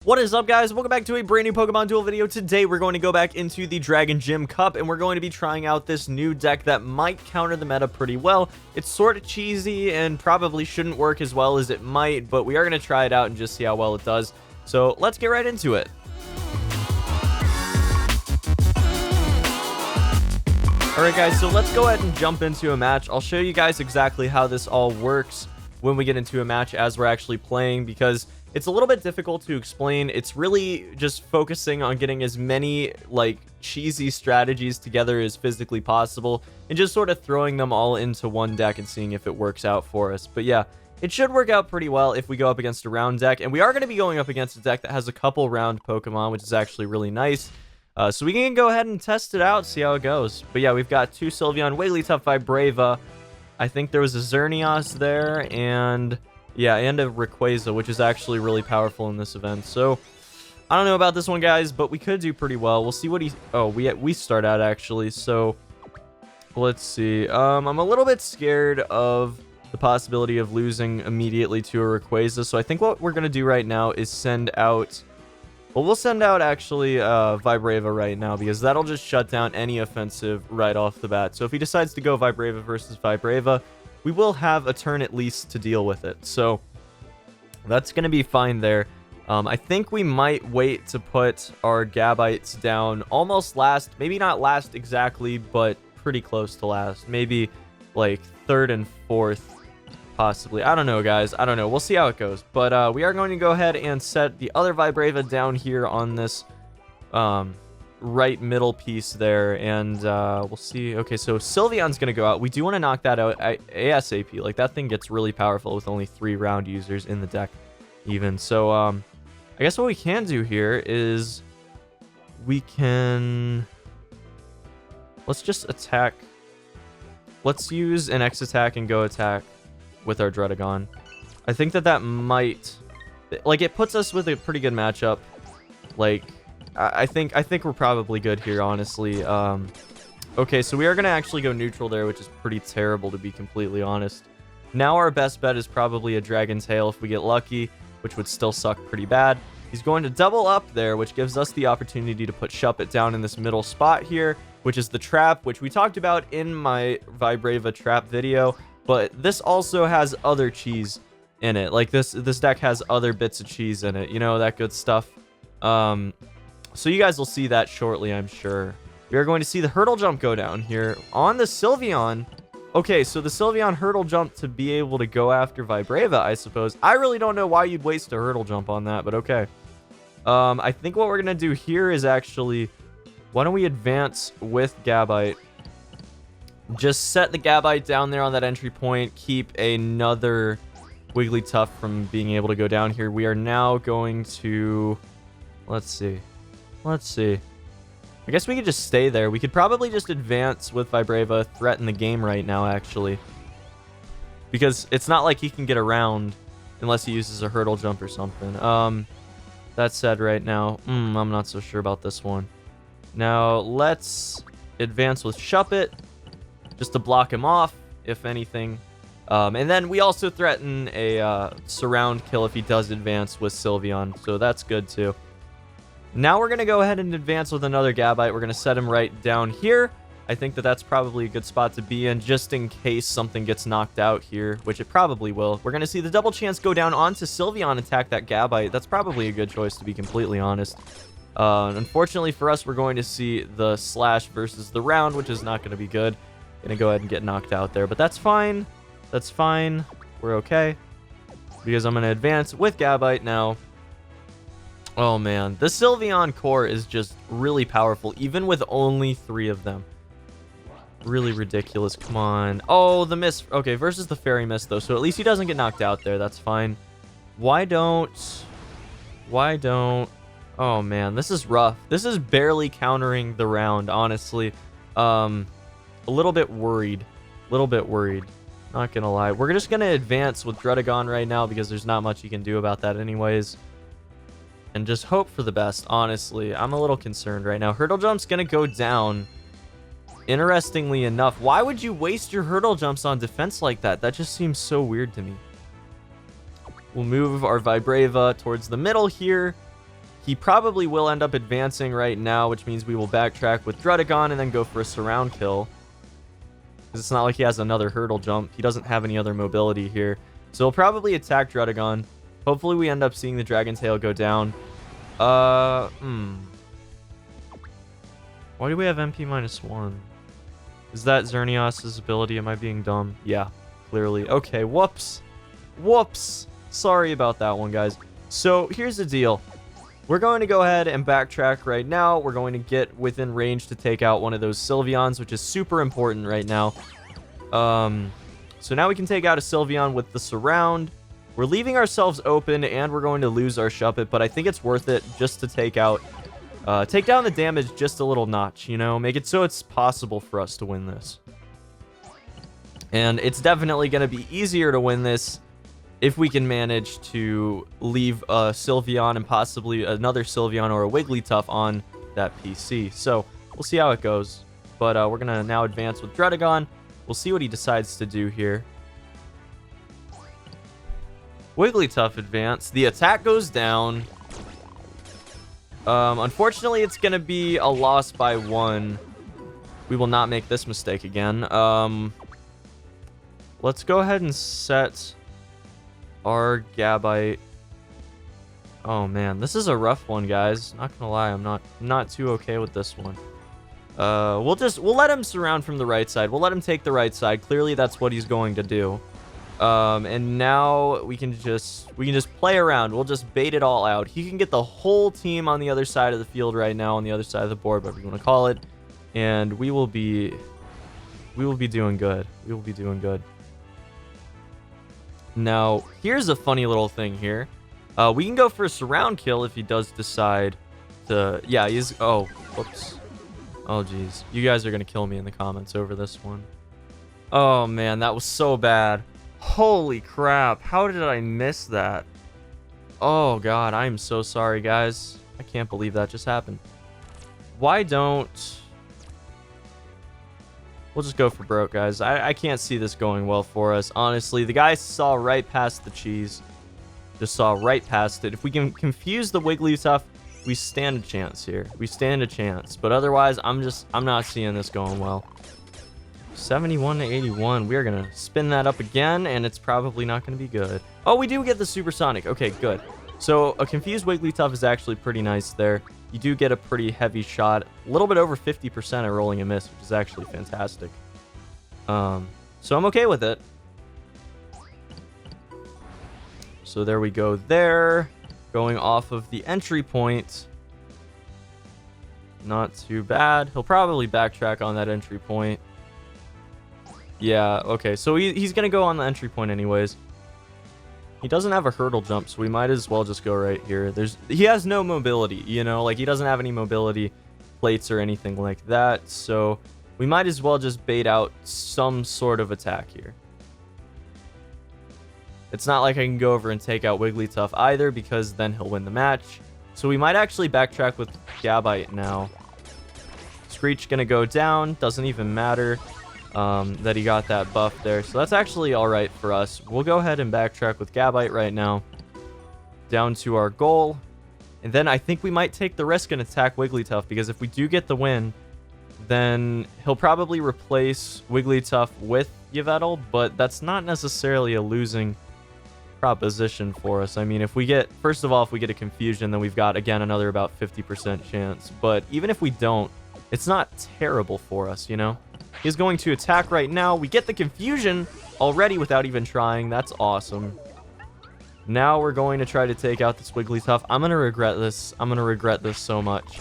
What is up, guys? Welcome back to a brand new Pokemon Duel video. Today we're going to go back into the Dragon Gym Cup and we're going to be trying out this new deck that might counter the meta pretty well. It's sort of cheesy and probably shouldn't work as well as it might, but we are going to try it out and just see how well it does. So let's get right into it. Alright guys, so let's go ahead and jump into a match. I'll show you guys exactly how this all works when we get into a match as we're actually playing, because it's a little bit difficult to explain. It's really just focusing on getting as many like cheesy strategies together as physically possible and just sort of throwing them all into one deck and seeing if it works out for us. But yeah, it should work out pretty well if we go up against a round deck, and we are going to be going up against a deck that has a couple round Pokemon, which is actually really nice. So we can go ahead and test it out, see how it goes. But yeah, we've got two Sylveon, Wigglytuff, Vibrava. I think there was a Xerneas there, and yeah, and a Rayquaza, which is actually really powerful in this event. So I don't know about this one, guys, but we could do pretty well. We'll see what he... Oh, we start out, actually. So let's see. I'm a little bit scared of the possibility of losing immediately to a Rayquaza. So I think what we're going to do right now is send out... Well, we'll send out, actually, Vibrava right now, because that'll just shut down any offensive right off the bat. So if he decides to go Vibrava versus Vibrava, we will have a turn at least to deal with it. So that's going to be fine there. I think we might wait to put our Gabites down almost last. Maybe not last exactly, but pretty close to last. Maybe like third and fourth. Possibly. I don't know, guys. I don't know. We'll see how it goes. But we are going to go ahead and set the other Vibrava down here on this right middle piece there. And we'll see. Okay, so Sylveon's going to go out. We do want to knock that out ASAP. Like, that thing gets really powerful with only 3 round users in the deck even. So I guess what we can do here is we can... Let's just attack. Let's use an X attack and go attack with our Dredagon. I think that might, like, it puts us with a pretty good matchup. Like, I think we're probably good here, honestly. Okay, so we are gonna actually go neutral there, which is pretty terrible, to be completely honest. Now our best bet is probably a Dragon Tail if we get lucky, which would still suck pretty bad. He's going to double up there, which gives us the opportunity to put Shuppet down in this middle spot here, which is the trap, which we talked about in my Vibrava trap video. But this also has other cheese in it. Like, this deck has other bits of cheese in it. You know, that good stuff. So you guys will see that shortly, I'm sure. We are going to see the Hurdle Jump go down here on the Sylveon. Okay, so the Sylveon Hurdle Jump to be able to go after Vibrava, I suppose. I really don't know why you'd waste a Hurdle Jump on that, but okay. I think what we're going to do here is actually... Why don't we advance with Gabite? Just set the Gabite down there on that entry point. Keep another Wigglytuff from being able to go down here. We are now going to... Let's see. I guess we could just stay there. We could probably just advance with Vibrava, threaten the game right now, actually. Because it's not like he can get around unless he uses a Hurdle Jump or something. That said, right now, I'm not so sure about this one. Now, let's advance with Shuppet, just to block him off, if anything. And then we also threaten a surround kill if he does advance with Sylveon, so that's good too. Now we're going to go ahead and advance with another Gabite. We're going to set him right down here. I think that's probably a good spot to be in, just in case something gets knocked out here, which it probably will. We're going to see the double chance go down onto Sylveon, attack that Gabite. That's probably a good choice, to be completely honest. Unfortunately for us, we're going to see the Slash versus the Round, which is not going to be good. Gonna go ahead and get knocked out there, but that's fine. That's fine. We're okay. Because I'm gonna advance with Gabite now. Oh man, the Sylveon core is just really powerful, even with only 3 of them. Really ridiculous. Come on. Oh, the miss. Okay, versus the Fairy Mist though, so at least he doesn't get knocked out there. That's fine. Why don't... Oh man, this is rough. This is barely countering the round, honestly. A little bit worried. Not gonna lie. We're just gonna advance with Dredagon right now because there's not much you can do about that anyways. And just hope for the best, honestly. I'm a little concerned right now. Hurdle Jump's gonna go down. Interestingly enough, why would you waste your Hurdle Jumps on defense like that? That just seems so weird to me. We'll move our Vibrava towards the middle here. He probably will end up advancing right now, which means we will backtrack with Druddigon and then go for a surround kill. Because it's not like he has another hurdle jump. He doesn't have any other mobility here. So he'll probably attack Druddigon. Hopefully we end up seeing the Dragon Tail go down. Why do we have MP -1? Is that Xerneas's ability? Am I being dumb? Yeah, clearly. Okay, whoops. Whoops. Sorry about that one, guys. So here's the deal. We're going to go ahead and backtrack right now. We're going to get within range to take out one of those Sylveons, which is super important right now. So now we can take out a Sylveon with the surround. We're leaving ourselves open, and we're going to lose our Shuppet, but I think it's worth it just to take down the damage just a little notch, you know? Make it so it's possible for us to win this. And it's definitely going to be easier to win this if we can manage to leave a Sylveon and possibly another Sylveon or a Wigglytuff on that PC. So we'll see how it goes. But we're going to now advance with Druddigon. We'll see what he decides to do here. Wigglytuff advance. The attack goes down. Unfortunately, it's going to be a loss by 1. We will not make this mistake again. Let's go ahead and set our Gabite. Oh man, this is a rough one, guys. Not gonna lie, I'm not too okay with this one. We'll let him surround from the right side. We'll let him take the right side. Clearly that's what he's going to do. And now we can just play around. We'll just bait it all out. He can get the whole team on the other side of the field right now, on the other side of the board, whatever you want to call it, and we will be doing good. We will be doing good. Now, here's a funny little thing here. We can go for a surround kill if he does decide to... Yeah, he's... Oh, whoops. Oh, geez. You guys are going to kill me in the comments over this one. Oh, man, that was so bad. Holy crap. How did I miss that? Oh, God, I'm so sorry, guys. I can't believe that just happened. Why don't... We'll just go for broke, guys. I can't see this going well for us, honestly. The guy saw right past the cheese. Just saw right past it. If we can confuse the Wigglytuff, we stand a chance here. We stand a chance. But otherwise, I'm not seeing this going well. 71 to 81. We are going to spin that up again, and it's probably not going to be good. Oh, we do get the Supersonic. Okay, good. So a confused Wigglytuff is actually pretty nice there. You do get a pretty heavy shot, a little bit over 50% at rolling a miss, which is actually fantastic. So I'm okay with it. So there we go there. Going off of the entry point. Not too bad. He'll probably backtrack on that entry point. Yeah, okay. So he's going to go on the entry point anyways. He doesn't have a hurdle jump, so we might as well just go right here. He has no mobility, you know? Like, he doesn't have any mobility plates or anything like that. So we might as well just bait out some sort of attack here. It's not like I can go over and take out Wigglytuff either, because then he'll win the match. So we might actually backtrack with Gabite now. Screech gonna go down. Doesn't even matter that he got that buff there. So that's actually alright for us. We'll go ahead and backtrack with Gabite right now. Down to our goal. And then I think we might take the risk and attack Wigglytuff, because if we do get the win, then he'll probably replace Wigglytuff with Yveltal, but that's not necessarily a losing proposition for us. I mean, if we get, first of all, if we get a confusion, then we've got, again, another about 50% chance. But even if we don't, it's not terrible for us, you know? He's going to attack right now. We get the confusion already without even trying. That's awesome. Now we're going to try to take out this Wigglytuff. I'm going to regret this. I'm going to regret this so much.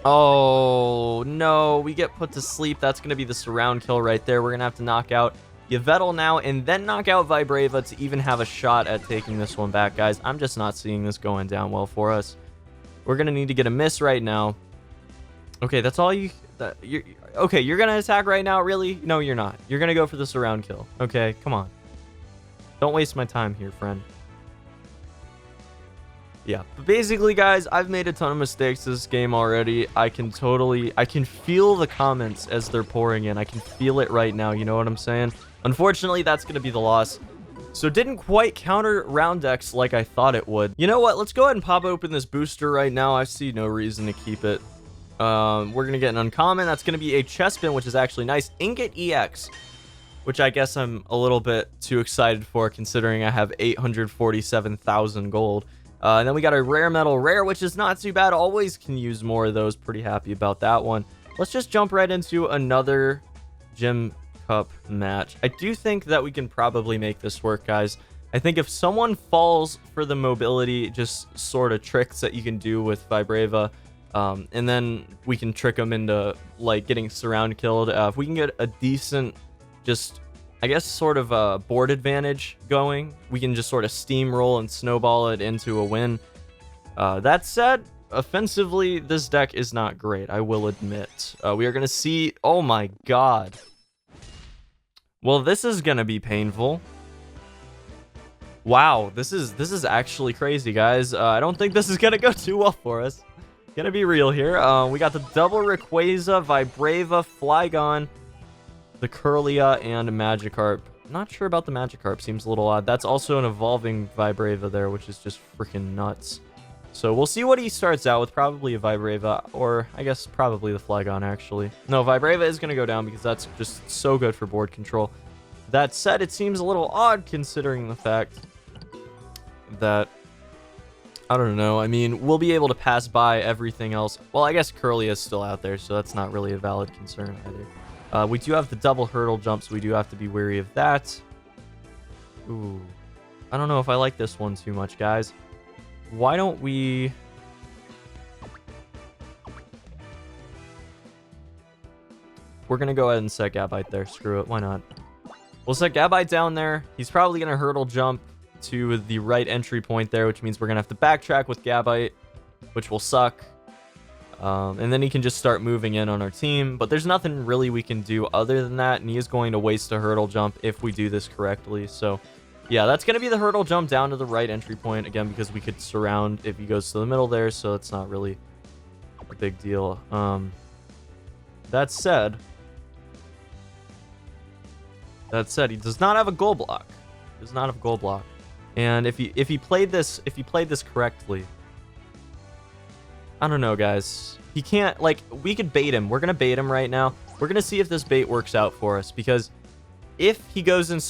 Oh, no. We get put to sleep. That's going to be the surround kill right there. We're going to have to knock out Yveltal now and then knock out Vibrava to even have a shot at taking this one back, guys. I'm just not seeing this going down well for us. We're going to need to get a miss right now. Okay, that's all you... Okay, you're going to attack right now? Really? No, you're not. You're going to go for the surround kill. Okay, come on. Don't waste my time here, friend. Yeah, but basically, guys, I've made a ton of mistakes this game already. I can feel the comments as they're pouring in. I can feel it right now, you know what I'm saying? Unfortunately, that's going to be the loss. So didn't quite counter round decks like I thought it would. You know what? Let's go ahead and pop open this booster right now. I see no reason to keep it. We're going to get an uncommon. That's going to be a Chespin, which is actually nice. Ingot EX, which I guess I'm a little bit too excited for considering I have 847,000 gold. And then we got a rare metal rare, which is not too bad. Always can use more of those. Pretty happy about that one. Let's just jump right into another Gym Cup match. I do think that we can probably make this work, guys. I think if someone falls for the mobility, just sort of tricks that you can do with Vibrava, and then we can trick them into like getting surround killed. If we can get a decent, just I guess sort of a board advantage going, we can just sort of steamroll and snowball it into a win. That said, offensively, this deck is not great, I will admit. We are going to see... Oh my god. Well, this is going to be painful. Wow, this is actually crazy, guys. I don't think this is going to go too well for us. Gonna be real here. We got the double Rayquaza, Vibrava, Flygon, the Curlia, and Magikarp. Not sure about the Magikarp. Seems a little odd. That's also an evolving Vibrava there, which is just freaking nuts. So we'll see what he starts out with. Probably a Vibrava, or I guess probably the Flygon, actually. No, Vibrava is going to go down because that's just so good for board control. That said, it seems a little odd considering the fact that, I don't know, I mean, we'll be able to pass by everything else. Well, I guess Curly is still out there, so that's not really a valid concern either. We do have the double hurdle jump, so we do have to be wary of that. Ooh, I don't know if I like this one too much, guys. Why don't we... We're going to go ahead and set Gabite there. Screw it. Why not? We'll set Gabite down there. He's probably going to hurdle jump to the right entry point there, which means we're going to have to backtrack with Gabite, which will suck. And then he can just start moving in on our team. But there's nothing really we can do other than that. And he is going to waste a hurdle jump if we do this correctly. So... yeah, that's going to be the hurdle jump down to the right entry point, again, because we could surround if he goes to the middle there, so it's not really a big deal. That said, he does not have a goal block. He does not have a goal block. And if he played this correctly, I don't know, guys. He can't, like, we could bait him. We're going to bait him right now. We're going to see if this bait works out for us, because if he goes and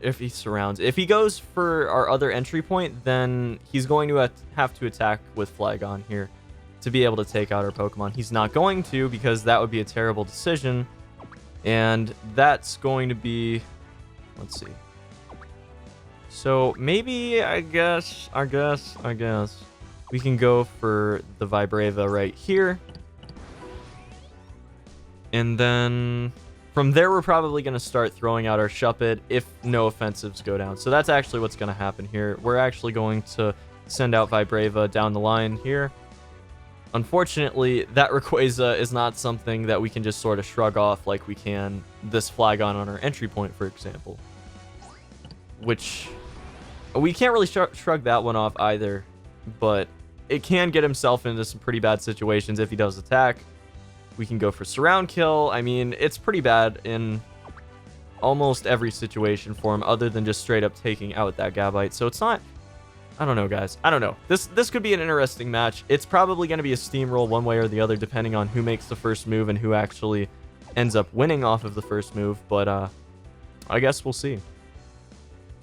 if he goes for our other entry point, then he's going to have to attack with Flygon here to be able to take out our Pokemon. He's not going to, because that would be a terrible decision. And that's going to be... let's see. So maybe, I guess, we can go for the Vibrava right here. And then... from there, we're probably going to start throwing out our Shuppet if no offensives go down. So that's actually what's going to happen here. We're actually going to send out Vibrava down the line here. Unfortunately, that Rayquaza is not something that we can just sort of shrug off like we can this Flygon on our entry point, for example. Which, we can't really shrug that one off either. But it can get himself into some pretty bad situations if he does attack. We can go for surround kill. I mean, it's pretty bad in almost every situation for him other than just straight up taking out that Gabite. So it's not... I don't know, guys. I don't know. This could be an interesting match. It's probably going to be a steamroll one way or the other depending on who makes the first move and who actually ends up winning off of the first move. But I guess we'll see.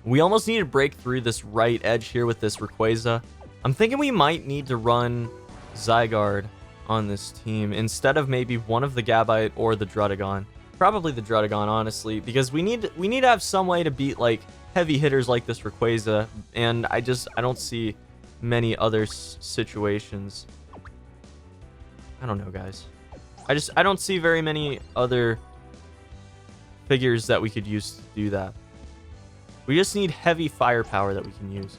We almost need to break through this right edge here with this Rayquaza. I'm thinking we might need to run Zygarde on this team instead of maybe one of the Gabite or the Druddigon. Probably the Druddigon, honestly, because we need to have some way to beat like heavy hitters like this Rayquaza, and I don't see many other situations. I don't know, guys. I don't see very many other figures that we could use to do that. We just need heavy firepower that we can use.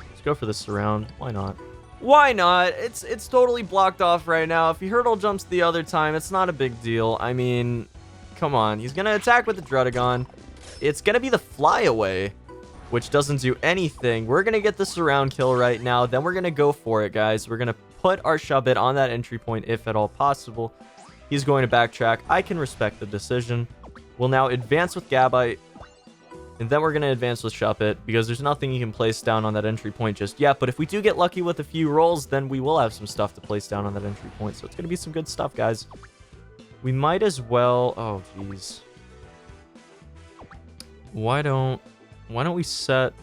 Let's go for the surround. Why not? Why not? It's totally blocked off right now. If he hurdle jumps the other time, it's not a big deal. I mean, come on. He's going to attack with the Druddigon. It's going to be the Flyaway, which doesn't do anything. We're going to get the surround kill right now. Then we're going to go for it, guys. We're going to put our Shuppet on that entry point if at all possible. He's going to backtrack. I can respect the decision. We'll now advance with Gabite. And then we're going to advance with Shuppet, because there's nothing you can place down on that entry point just yet. But if we do get lucky with a few rolls, then we will have some stuff to place down on that entry point. So it's going to be some good stuff, guys. We might as well... Oh, jeez. Why don't we set...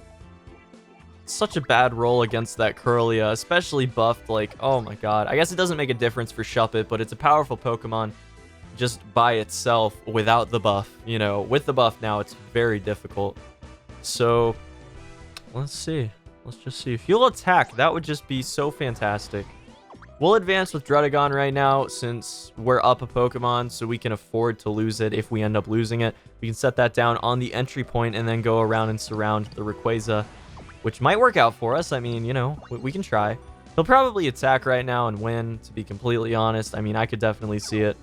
Such a bad roll against that Curlia, especially buffed. Like, oh my god. I guess it doesn't make a difference for Shuppet, but it's a powerful Pokemon just by itself without the buff. You know, with the buff now, it's very difficult. So, let's see. Let's just see. Fuel Attack, that would just be so fantastic. We'll advance with Druddigon right now since we're up a Pokemon, so we can afford to lose it if we end up losing it. We can set that down on the entry point and then go around and surround the Rayquaza, which might work out for us. I mean, you know, we can try. He'll probably attack right now and win, to be completely honest. I mean, I could definitely see it.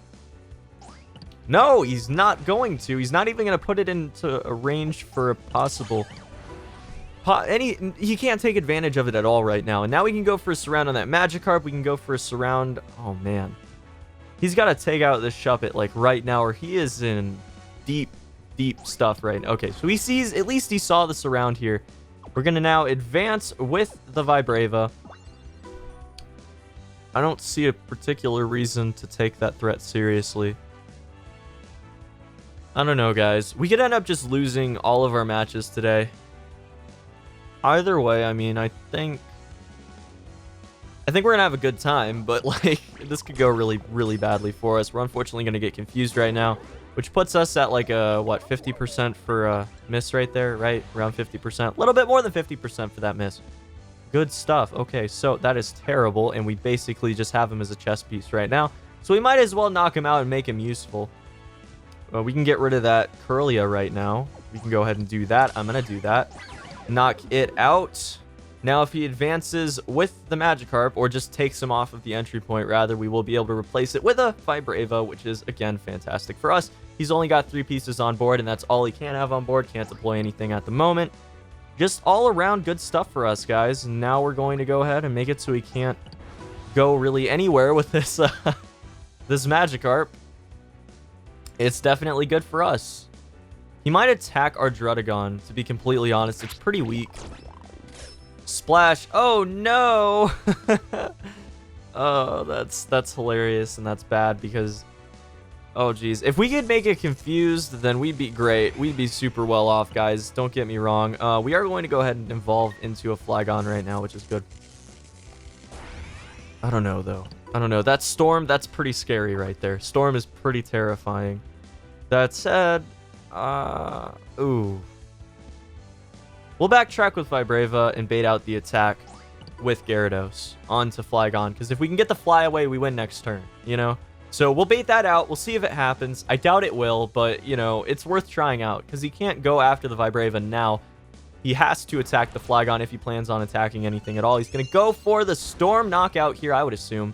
No, he's not going to. He's not even going to put it into a range for a possible... He can't take advantage of it at all right now. And now we can go for a surround on that Magikarp. We can go for a surround. Oh, man. He's got to take out this Shuppet, like, right now, or he is in deep, deep stuff right now. Okay, so he sees... At least he saw the surround here. We're going to now advance with the Vibrava. I don't see a particular reason to take that threat seriously. I don't know, guys. We could end up just losing all of our matches today. Either way, I mean, I think we're going to have a good time, but, like, this could go really, really badly for us. We're unfortunately going to get confused right now, which puts us at, like, a, what, 50% for a miss right there, right? Around 50%. A little bit more than 50% for that miss. Good stuff. Okay, so that is terrible, and we basically just have him as a chess piece right now. So we might as well knock him out and make him useful. We can get rid of that Curlia right now. We can go ahead and do that. I'm going to do that. Knock it out. Now, if he advances with the Magikarp, or just takes him off of the entry point, rather, we will be able to replace it with a Vibrava, which is, again, fantastic for us. He's only got 3 pieces on board, and that's all he can have on board. Can't deploy anything at the moment. Just all around good stuff for us, guys. Now we're going to go ahead and make it so he can't go really anywhere with this, this Magikarp. It's definitely good for us. He might attack our Druddigon, to be completely honest. It's pretty weak. Splash. Oh, no. Oh, that's hilarious, and that's bad because... Oh, geez. If we could make it confused, then we'd be great. We'd be super well off, guys. Don't get me wrong. We are going to go ahead and evolve into a Flygon right now, which is good. I don't know, though. I don't know. That Storm, that's pretty scary right there. Storm is pretty terrifying. That said, ooh. We'll backtrack with Vibrava and bait out the attack with Gyarados onto Flygon, because if we can get the fly away, we win next turn, you know? So we'll bait that out. We'll see if it happens. I doubt it will, but, you know, it's worth trying out, because he can't go after the Vibrava now. He has to attack the Flygon if he plans on attacking anything at all. He's going to go for the Storm knockout here, I would assume.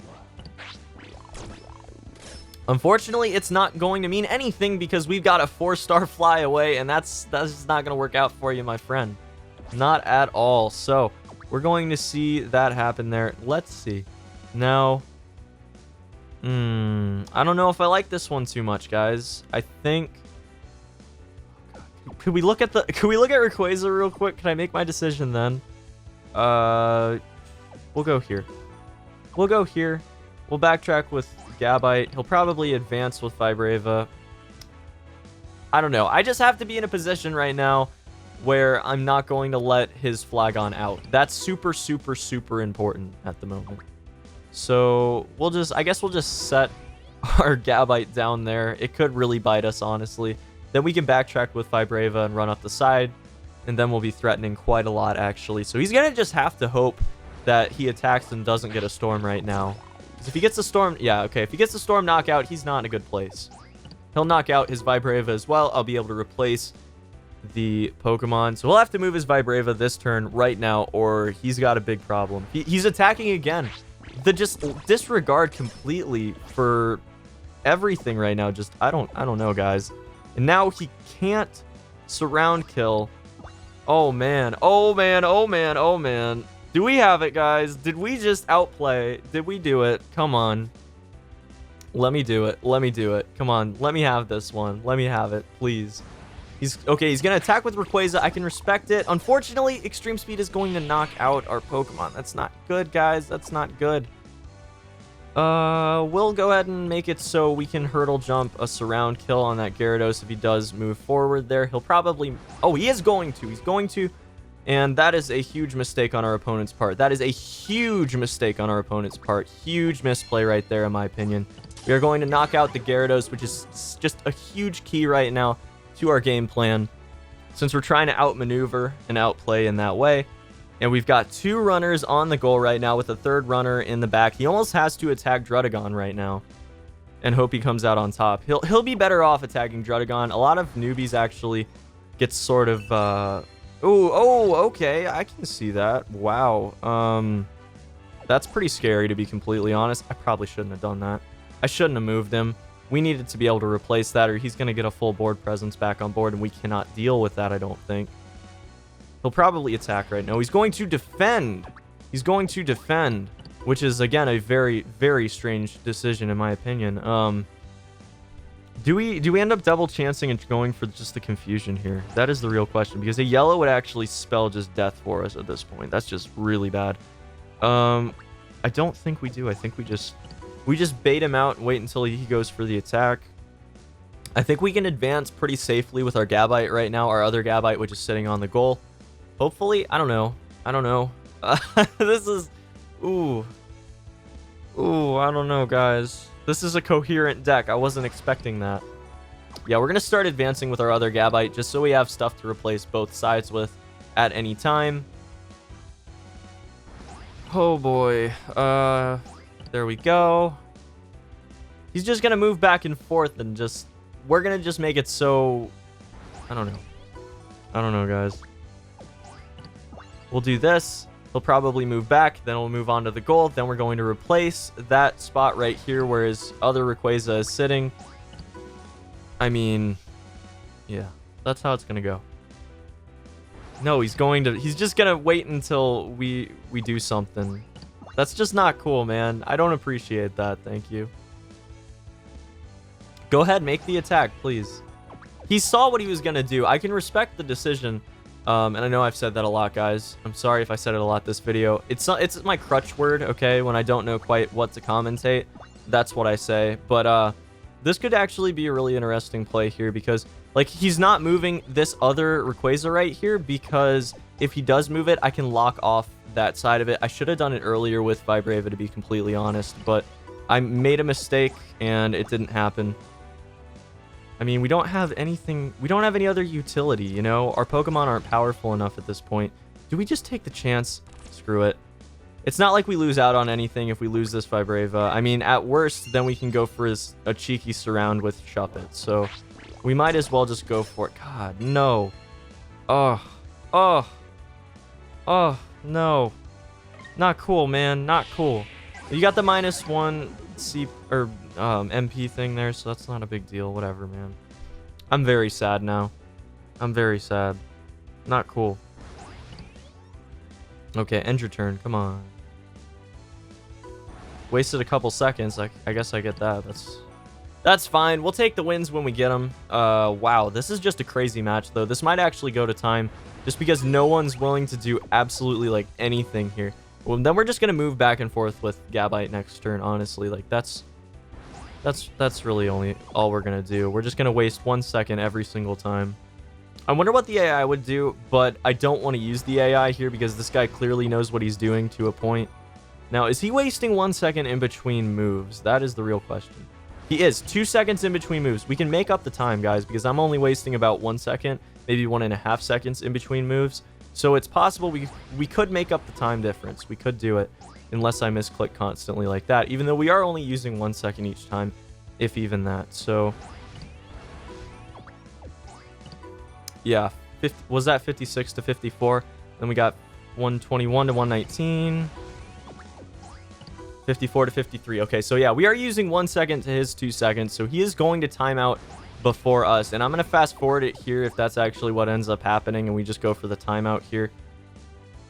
Unfortunately, it's not going to mean anything because we've got a 4-star fly away, and that's just not going to work out for you, my friend. Not at all. So, we're going to see that happen there. Let's see. Now, I don't know if I like this one too much, guys. I think... Could we look at Rayquaza real quick? Can I make my decision then? We'll go here. We'll go here. We'll backtrack with Gabite. He'll probably advance with Vibrava. I don't know. I just have to be in a position right now where I'm not going to let his Flygon out. That's super, super, super important at the moment. So we'll just, I guess we'll just set our Gabite down there. It could really bite us, honestly. Then we can backtrack with Vibrava and run up the side. And then we'll be threatening quite a lot, actually. So he's going to just have to hope that he attacks and doesn't get a Storm right now. If he gets the Storm... Yeah, okay. If he gets the Storm knockout, he's not in a good place. He'll knock out his Vibrava as well. I'll be able to replace the Pokemon. So we'll have to move his Vibrava this turn right now, or he's got a big problem. He's attacking again. The just disregard completely for everything right now. Just, I don't know, guys. And now he can't surround kill. Oh, man. Oh, man. Oh, man. Oh, man. Do we have it, guys? Did we just outplay? Did we do it? Come on. Let me do it. Let me do it. Come on. Let me have this one. Let me have it, please. He's okay. He's going to attack with Rayquaza. I can respect it. Unfortunately, Extreme Speed is going to knock out our Pokemon. That's not good, guys. That's not good. We'll go ahead and make it so we can Hurdle Jump a Surround Kill on that Gyarados if he does move forward there. He'll probably... Oh, he is going to. He's going to. And that is a huge mistake on our opponent's part. That is a huge mistake on our opponent's part. Huge misplay right there, in my opinion. We are going to knock out the Gyarados, which is just a huge key right now to our game plan, since we're trying to outmaneuver and outplay in that way. And we've got 2 runners on the goal right now with a 3rd runner in the back. He almost has to attack Druddigon right now and hope he comes out on top. He'll be better off attacking Druddigon. A lot of newbies actually get sort of... Oh, okay. I can see that. Wow. That's pretty scary, to be completely honest. I probably shouldn't have done that. I shouldn't have moved him. We needed to be able to replace that, or he's going to get a full board presence back on board, and we cannot deal with that, I don't think. He'll probably attack right now. He's going to defend. He's going to defend, which is, again, a very, very strange decision, in my opinion. Do we end up double chancing and going for just the confusion here? That is the real question, because a yellow would actually spell just death for us at this point. That's just really bad. I don't think we do. I think we just bait him out and wait until he goes for the attack. I think we can advance pretty safely with our Gabite right now. Our other Gabite, which is sitting on the goal. Hopefully, I don't know. This is... Ooh, I don't know, guys. This is a coherent deck. I wasn't expecting that. Yeah, we're going to start advancing with our other Gabite, just so we have stuff to replace both sides with at any time. Oh, boy. There we go. He's just going to move back and forth and just... We're going to just make it so... I don't know, guys. We'll do this. He'll probably move back. Then we'll move on to the goal. Then we're going to replace that spot right here where his other Rayquaza is sitting. I mean... Yeah. That's how it's going to go. No, he's just going to wait until we do something. That's just not cool, man. I don't appreciate that. Thank you. Go ahead, make the attack, please. He saw what he was going to do. I can respect the decision. And I know I've said that a lot, guys. I'm sorry if I said it a lot this video. It's my crutch word, okay? When I don't know quite what to commentate, that's what I say. But this could actually be a really interesting play here because, like, he's not moving this other Rayquaza right here because if he does move it, I can lock off that side of it. I should have done it earlier with Vibrava, to be completely honest, but I made a mistake and it didn't happen. I mean, we don't have anything... We don't have any other utility, you know? Our Pokemon aren't powerful enough at this point. Do we just take the chance? Screw it. It's not like we lose out on anything if we lose this Vibrava. I mean, at worst, then we can go for a cheeky surround with Shuppet. So, we might as well just go for it. God, no. Oh, no. Not cool, man. Not cool. You got the -1 C... or... MP thing there, so that's not a big deal. Whatever, man. I'm very sad now. I'm very sad. Not cool. Okay, end your turn. Come on. Wasted a couple seconds. I guess I get that. That's fine. We'll take the wins when we get them. Wow, this is just a crazy match, though. This might actually go to time, just because no one's willing to do absolutely, like, anything here. Well, then we're just gonna move back and forth with Gabite next turn, honestly. Like, that's really all we're gonna do. We're just gonna waste 1 second every single time. I wonder what the AI would do, but I don't want to use the AI here because this guy clearly knows what he's doing to a point. Now, is he wasting 1 second in between moves? That is the real question. He is. 2 seconds in between moves. We can make up the time, guys, because I'm only wasting about 1 second, maybe 1.5 seconds in between moves. So it's possible we could make up the time difference. We could do it. Unless I misclick constantly like that, even though we are only using 1 second each time, if even that. So, yeah, was that 56 to 54? Then we got 121 to 119, 54 to 53. Okay, so yeah, we are using 1 second to his 2 seconds, so he is going to time out before us. And I'm going to fast forward it here if that's actually what ends up happening, and we just go for the timeout here.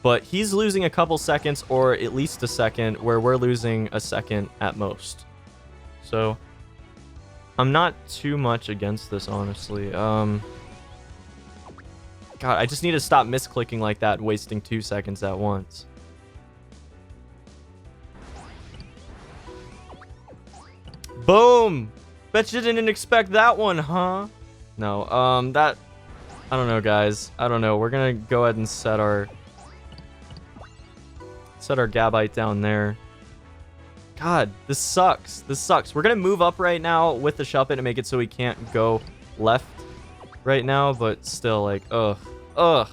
But he's losing a couple seconds, or at least a second, where we're losing a second at most. So, I'm not too much against this, honestly. God, I just need to stop misclicking like that and wasting 2 seconds at once. Boom! Bet you didn't expect that one, huh? No, that... I don't know, guys. I don't know. We're gonna go ahead and set our Gabite down there. God, this sucks. This sucks. We're gonna move up right now with the Shuppet and make it so he can't go left right now, but still, like, ugh. Ugh.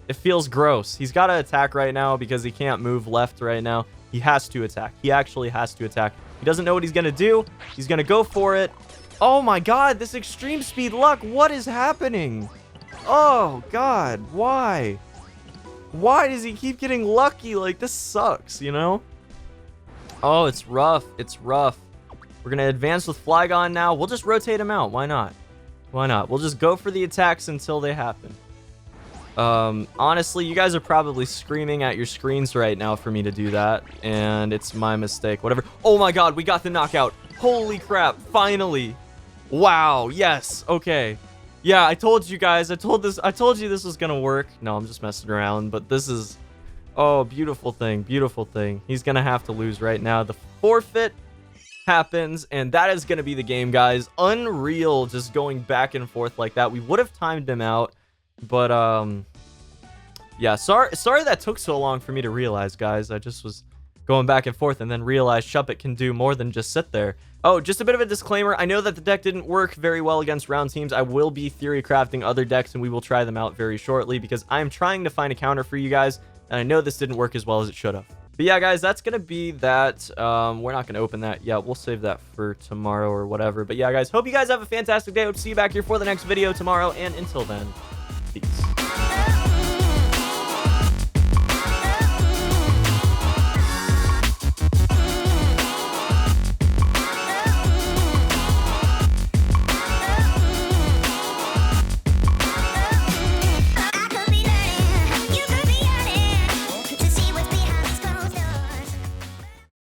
It feels gross. He's got to attack right now because he can't move left right now. He has to attack. He actually has to attack. He doesn't know what he's going to do. He's going to go for it. Oh my god, this extreme speed luck. What is happening? Oh god, why? Why does he keep getting lucky? Like, this sucks, you know? Oh, it's rough. It's rough. We're going to advance with Flygon now. We'll just rotate him out. Why not? Why not? We'll just go for the attacks until they happen. Honestly, you guys are probably screaming at your screens right now for me to do that, and it's my mistake. Whatever. Oh my god, we got the knockout. Holy crap, finally. Wow, yes, okay. Yeah, I told you guys, I told you this was gonna work. No, I'm just messing around, but this is... Oh, beautiful thing, beautiful thing. He's gonna have to lose right now. The forfeit happens, and that is gonna be the game, guys. Unreal, just going back and forth like that. We would have timed him out, but yeah, sorry that took so long for me to realize, guys. I just was going back and forth and then realized Shuppet can do more than just sit there. Oh, just a bit of a disclaimer. I know that the deck didn't work very well against round teams. I will be theory crafting other decks, and we will try them out very shortly because I'm trying to find a counter for you guys, and I know this didn't work as well as it should have. But yeah, guys, that's going to be that. We're not going to open that yet. We'll save that for tomorrow or whatever. But yeah, guys, hope you guys have a fantastic day. Hope to see you back here for the next video tomorrow. And until then,